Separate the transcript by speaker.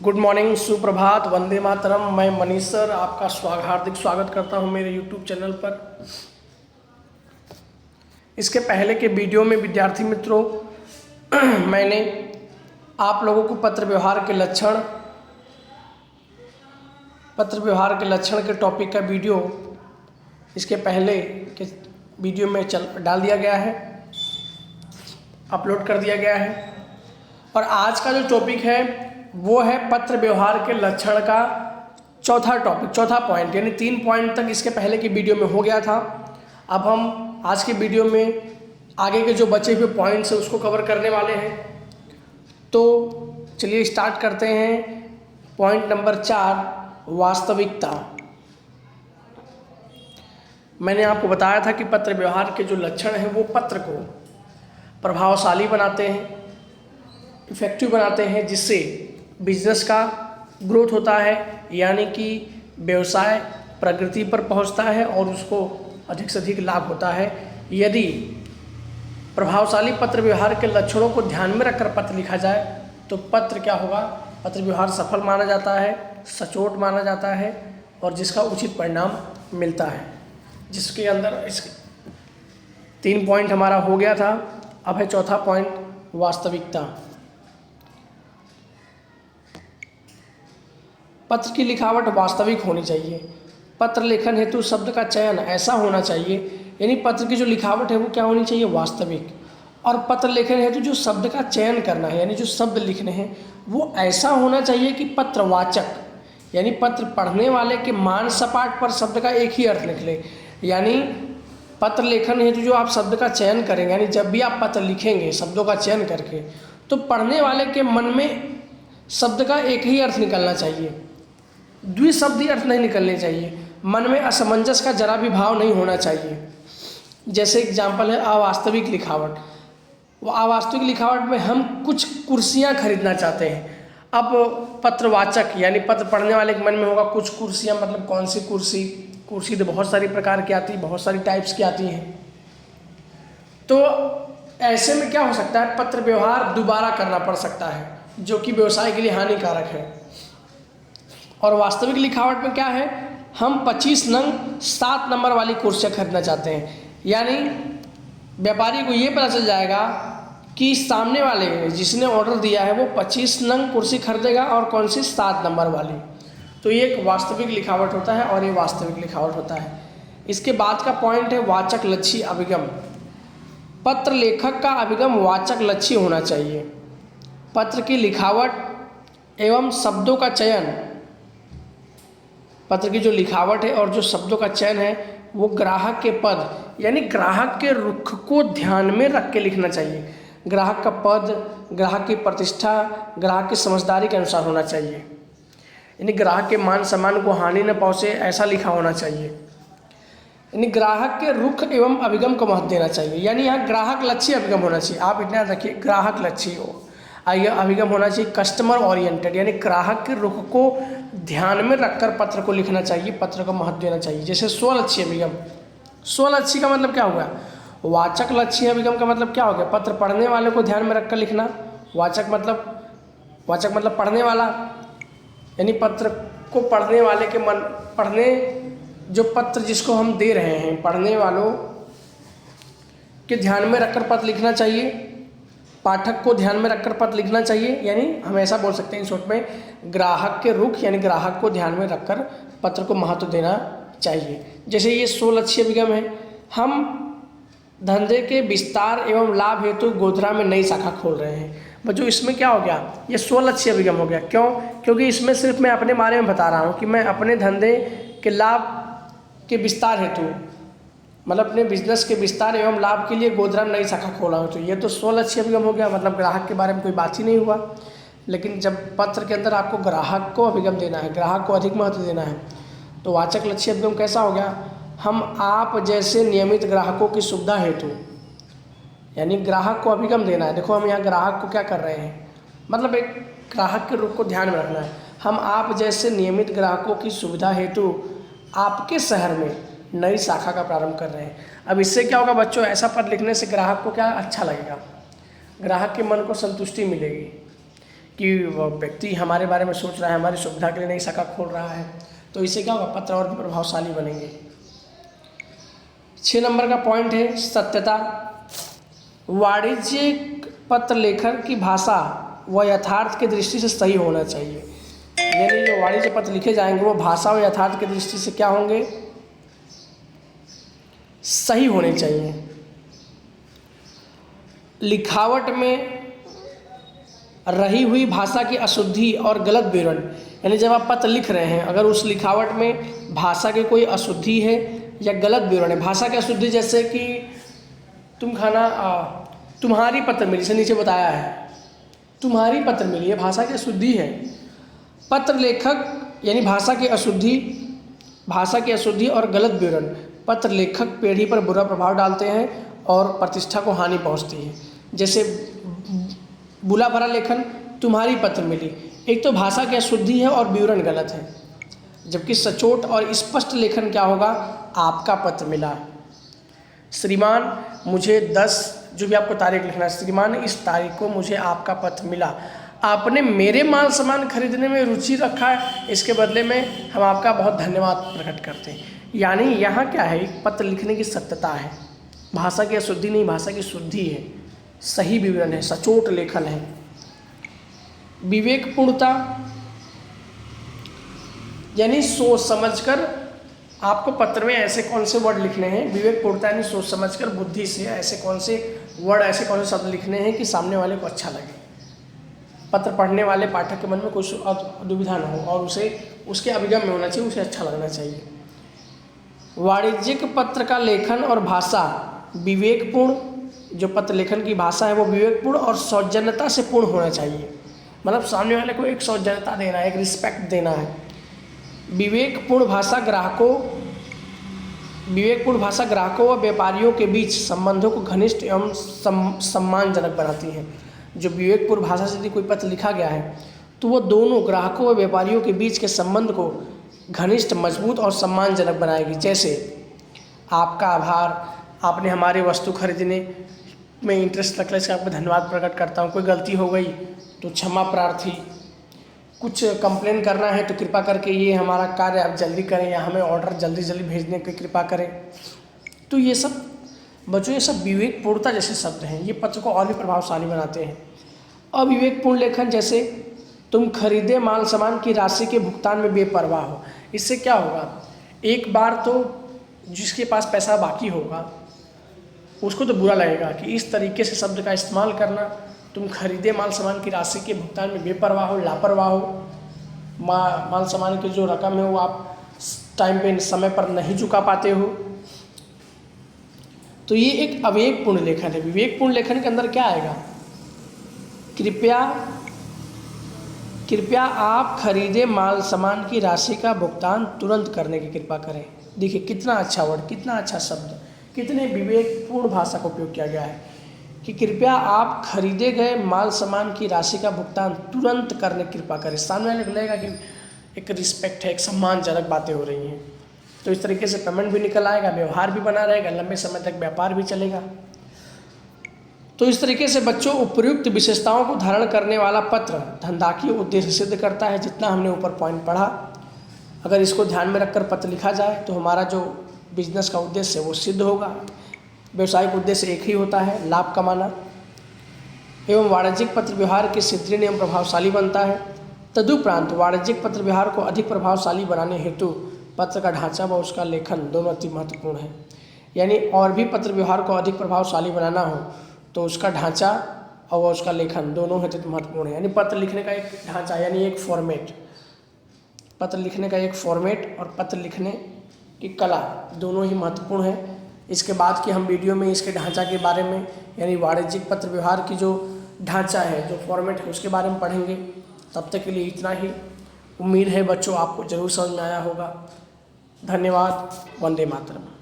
Speaker 1: Good morning, सुप्रभात, वंदे मातरम। मैं Manish sir आपका हार्दिक स्वागत करता हूं मेरे यूट्यूब चैनल पर। इसके पहले के वीडियो में विद्यार्थी मित्रों मैंने आप लोगों को पत्र व्यवहार के लक्षण के टॉपिक का वीडियो इसके पहले के वीडियो में डाल दिया गया है, अपलोड कर दिया गया है। और आज का जो टॉपिक है वो है पत्र व्यवहार के लक्षण का चौथा पॉइंट, यानी 3 पॉइंट तक इसके पहले की वीडियो में हो गया था। अब हम आज के वीडियो में आगे के जो बचे हुए पॉइंट्स हैं उसको कवर करने वाले हैं। तो चलिए स्टार्ट करते हैं। पॉइंट नंबर 4, वास्तविकता। मैंने आपको बताया था कि पत्र व्यवहार के जो लक्षण हैं वो पत्र को प्रभावशाली बनाते हैं, इफेक्टिव बनाते हैं, जिससे बिजनेस का ग्रोथ होता है, यानी कि व्यवसाय प्रगति पर पहुंचता है और उसको अधिक से अधिक लाभ होता है। यदि प्रभावशाली पत्र व्यवहार के लक्षणों को ध्यान में रखकर पत्र लिखा जाए तो पत्र क्या होगा, पत्र व्यवहार सफल माना जाता है, सचोट माना जाता है और जिसका उचित परिणाम मिलता है। जिसके अंदर इसके 3 पॉइंट हमारा हो गया था। अब है चौथा पॉइंट, वास्तविकता। पत्र की लिखावट वास्तविक होनी चाहिए। पत्र लेखन हेतु शब्द का चयन ऐसा होना चाहिए, यानी पत्र की जो लिखावट है वो क्या होनी चाहिए, वास्तविक। और पत्र लेखन हेतु जो शब्द का चयन करना है, यानी जो शब्द लिखने हैं वो ऐसा होना चाहिए कि पत्रवाचक, यानी पत्र पढ़ने वाले के मान सपाट पर शब्द का एक ही अर्थ निकले। यानी पत्र लेखन हेतु जो आप शब्द का चयन करेंगे, यानी जब भी आप पत्र लिखेंगे शब्दों का चयन करके, तो पढ़ने वाले के मन में शब्द का एक ही अर्थ निकलना चाहिए, द्विशब्दी अर्थ नहीं निकलने चाहिए। मन में असमंजस का जरा भी भाव नहीं होना चाहिए। जैसे एग्जाम्पल है अवास्तविक लिखावट। वो अवास्तविक लिखावट में हम कुछ कुर्सियां खरीदना चाहते हैं। अब पत्रवाचक यानी पत्र पढ़ने वाले के मन में होगा कुछ कुर्सियां, मतलब कौन सी कुर्सी? कुर्सी तो बहुत सारी प्रकार की आती है, बहुत सारी टाइप्स की आती हैं। तो ऐसे में क्या हो सकता है, पत्र व्यवहार दोबारा करना पड़ सकता है, जो कि व्यवसाय के लिए हानिकारक है। और वास्तविक लिखावट में क्या है, हम 25 नंग 7 नंबर वाली कुर्सियाँ खरीदना चाहते हैं। यानी व्यापारी को ये पता चल जाएगा कि सामने वाले जिसने ऑर्डर दिया है वो 25 नंग कुर्सी खरीदेगा और कौन सी 7 नंबर वाली। तो ये एक वास्तविक लिखावट होता है और ये वास्तविक लिखावट होता है। इसके बाद का पॉइंट है वाचक लक्षी अभिगम। पत्र लेखक का अभिगम वाचक लक्षी होना चाहिए। पत्र की लिखावट एवं शब्दों का चयन, पत्र की जो लिखावट है और जो शब्दों का चयन है वो ग्राहक के पद, यानी ग्राहक के रुख को ध्यान में रख के लिखना चाहिए। ग्राहक का पद, ग्राहक की प्रतिष्ठा, ग्राहक की समझदारी के अनुसार होना चाहिए। यानी ग्राहक के मान सम्मान को हानि न पहुँचे ऐसा लिखा होना चाहिए। यानी ग्राहक के रुख एवं अभिगम को महत्व देना चाहिए। यानी यहाँ ग्राहक लक्षी अभिगम होना चाहिए। आप इतना रखिए, ग्राहक लक्षी हो अभिगम होना चाहिए, कस्टमर ओरिएंटेड, यानी ग्राहक के रुख को ध्यान में रखकर पत्र को लिखना चाहिए, पत्र को महत्व देना चाहिए। जैसे स्वलक्षी अभिगम। स्वलक्षी का मतलब क्या हुआ, वाचक लक्षी अभिगम का मतलब क्या हो गया, पत्र पढ़ने वाले को ध्यान में रखकर लिखना। वाचक मतलब पढ़ने वाला, यानी पत्र को पढ़ने वाले के जो पत्र जिसको हम दे रहे हैं, पढ़ने वालों के ध्यान में रखकर पत्र लिखना चाहिए। पाठक को ध्यान में रखकर पत्र लिखना चाहिए। यानी हम ऐसा बोल सकते हैं इन शॉर्ट में, ग्राहक के रुख यानी ग्राहक को ध्यान में रखकर पत्र को महत्व देना चाहिए। जैसे ये स्वलक्षी अभिगम है, हम धंधे के विस्तार एवं लाभ हेतु गोधरा में नई शाखा खोल रहे हैं। बच्चों इसमें क्या हो गया, ये स्वलक्षी अभिगम हो गया। क्यों? क्योंकि इसमें सिर्फ मैं अपने बारे में बता रहा हूँ कि मैं अपने धंधे के लाभ के विस्तार हेतु, मतलब अपने बिजनेस के विस्तार एवं लाभ के लिए गोधरा में नई शाखा खोला हूँ। तो ये तो स्वलक्षी अभिगम हो गया, मतलब ग्राहक के बारे में कोई बात ही नहीं हुआ। लेकिन जब पत्र के अंदर आपको ग्राहक को अभिगम देना है, ग्राहक को अधिक महत्व देना है, तो वाचक लक्षी अभिगम कैसा हो गया, हम आप जैसे नियमित ग्राहकों की सुविधा हेतु, यानी ग्राहक को अभिगम देना है। देखो हम यहाँ ग्राहक को क्या कर रहे हैं, मतलब एक ग्राहक के रुख को ध्यान में रखना है। हम आप जैसे नियमित ग्राहकों की सुविधा हेतु आपके शहर में नई शाखा का प्रारंभ कर रहे हैं। अब इससे क्या होगा बच्चों, ऐसा पद लिखने से ग्राहक को क्या अच्छा लगेगा, ग्राहक के मन को संतुष्टि मिलेगी। कि वह व्यक्ति हमारे बारे में सोच रहा है, हमारी सुविधा के लिए नई शाखा खोल रहा है, तो इससे क्या होगा, पत्र और भी प्रभावशाली बनेंगे। 6 नंबर का पॉइंट है सत्यता। वाणिज्यिक पत्र लेखन की भाषा व यथार्थ की दृष्टि से सही होना चाहिए। यानी जो वाणिज्य पत्र लिखे जाएंगे वो भाषा और यथार्थ की दृष्टि से क्या होंगे, सही होने चाहिए। लिखावट में रही हुई भाषा की अशुद्धि और गलत विवरण, यानी जब आप पत्र लिख रहे हैं अगर उस लिखावट में भाषा की कोई अशुद्धि है या गलत विवरण है, भाषा की अशुद्धि जैसे कि तुम्हारी पत्र मिली से नीचे बताया है, तुम्हारी पत्र मिली है, भाषा की अशुद्धि है। पत्र लेखक यानी भाषा की अशुद्धि और गलत विवरण पत्र लेखक पीढ़ी पर बुरा प्रभाव डालते हैं और प्रतिष्ठा को हानि पहुंचती है। जैसे बुला भरा लेखन, तुम्हारी पत्र मिली, एक तो भाषा की अशुद्धि है और विवरण गलत है, जबकि सचोट और स्पष्ट लेखन क्या होगा, आपका पत्र मिला। श्रीमान मुझे 10, जो भी आपको तारीख लिखना है, श्रीमान इस तारीख को मुझे आपका पत्र मिला, आपने मेरे माल सामान खरीदने में रुचि रखा है, इसके बदले में हम आपका बहुत धन्यवाद प्रकट करते हैं। यानी यहाँ क्या है, एक पत्र लिखने की सत्यता है, भाषा की अशुद्धि नहीं, भाषा की शुद्धि है, सही विवरण है, सचोट लेखन है। विवेकपूर्णता यानी सोच समझकर आपको पत्र में ऐसे कौन से वर्ड लिखने हैं, विवेकपूर्णता यानी सोच समझकर बुद्धि से ऐसे कौन से वर्ड, ऐसे कौन से शब्द लिखने हैं कि सामने वाले को अच्छा लगे, पत्र पढ़ने वाले पाठक के मन में कुछ दुविधा न हो और उसे उसके अभिगम में होना चाहिए, उसे अच्छा लगना चाहिए। वाणिज्यिक पत्र का लेखन और भाषा विवेकपूर्ण, जो पत्र लेखन की भाषा है वो विवेकपूर्ण और सौजन्यता से पूर्ण होना चाहिए, मतलब सामने वाले को एक सौजन्यता देना है, एक रिस्पेक्ट देना है। विवेकपूर्ण भाषा ग्राहकों व व्यापारियों के बीच संबंधों को घनिष्ठ एवं सम्मानजनक बनाती है। जो विवेकपूर्ण भाषा से यदि कोई पत्र लिखा गया है तो वो दोनों ग्राहकों व व्यापारियों के बीच के संबंध को घनिष्ठ, मजबूत और सम्मानजनक बनाएगी। जैसे आपका आभार, आपने हमारे वस्तु खरीदने में इंटरेस्ट रखने से आपको धन्यवाद प्रकट करता हूँ, कोई गलती हो गई तो क्षमा प्रार्थी, कुछ कंप्लेन करना है तो कृपा करके ये हमारा कार्य आप जल्दी करें या हमें ऑर्डर जल्दी भेजने की कृपा करें। तो ये सब बच्चों, ये सब विवेकपूर्णता जैसे शब्द हैं, ये पत्र को और भी प्रभावशाली बनाते हैं। अविवेकपूर्ण लेखन जैसे तुम खरीदे माल सामान की राशि के भुगतान में बेपरवाह हो, इससे क्या होगा, एक बार तो जिसके पास पैसा बाकी होगा उसको तो बुरा लगेगा कि इस तरीके से शब्द का इस्तेमाल करना, तुम खरीदे माल सामान की राशि के भुगतान में बेपरवाह हो, लापरवाह हो, माल सामान की जो रकम है वो आप टाइम पे समय पर नहीं चुका पाते हो। तो ये एक अविवेकपूर्ण लेखन है। विवेकपूर्ण लेखन के अंदर क्या आएगा, कृपया आप खरीदे माल सामान की राशि का भुगतान तुरंत करने की कृपा करें। देखिए कितना अच्छा वर्ड, कितना अच्छा शब्द, कितने विवेकपूर्ण भाषा का उपयोग किया गया है कि कृपया आप खरीदे गए माल सामान की राशि का भुगतान तुरंत करने की कृपा करें। सामने वाले को लगेगा कि एक रिस्पेक्ट है, एक सम्मानजनक बातें हो रही हैं, तो इस तरीके से पेमेंट भी निकल आएगा, व्यवहार भी बना रहेगा, लंबे समय तक व्यापार भी चलेगा। तो इस तरीके से बच्चों, उपयुक्त विशेषताओं को धारण करने वाला पत्र धनदाकी उद्देश्य सिद्ध करता है। जितना हमने ऊपर पॉइंट पढ़ा, अगर इसको ध्यान में रखकर पत्र लिखा जाए तो हमारा जो बिजनेस का उद्देश्य है वो सिद्ध होगा। व्यवसायिक उद्देश्य एक ही होता है, लाभ कमाना, एवं वाणिज्यिक पत्र व्यवहार के सुदृढ़ एवं प्रभावशाली बनता है। तदुपरांत वाणिज्यिक पत्र व्यवहार को अधिक प्रभावशाली बनाने हेतु पत्र का ढांचा व उसका लेखन दोनों अति महत्वपूर्ण है। यानी और भी पत्र व्यवहार को अधिक प्रभावशाली बनाना हो तो उसका ढांचा और उसका लेखन दोनों अत्यंत महत्वपूर्ण है। यानी पत्र लिखने का एक ढांचा यानी एक फॉर्मेट, पत्र लिखने का एक फॉर्मेट और पत्र लिखने की कला दोनों ही महत्वपूर्ण है। इसके बाद की हम वीडियो में इसके ढांचा के बारे में, यानी वाणिज्यिक पत्र व्यवहार की जो ढांचा है, जो फॉर्मेट है, उसके बारे में पढ़ेंगे। तब तक के लिए इतना ही। उम्मीद है बच्चों आपको जरूर समझ में आया होगा। धन्यवाद। वंदे मातरम।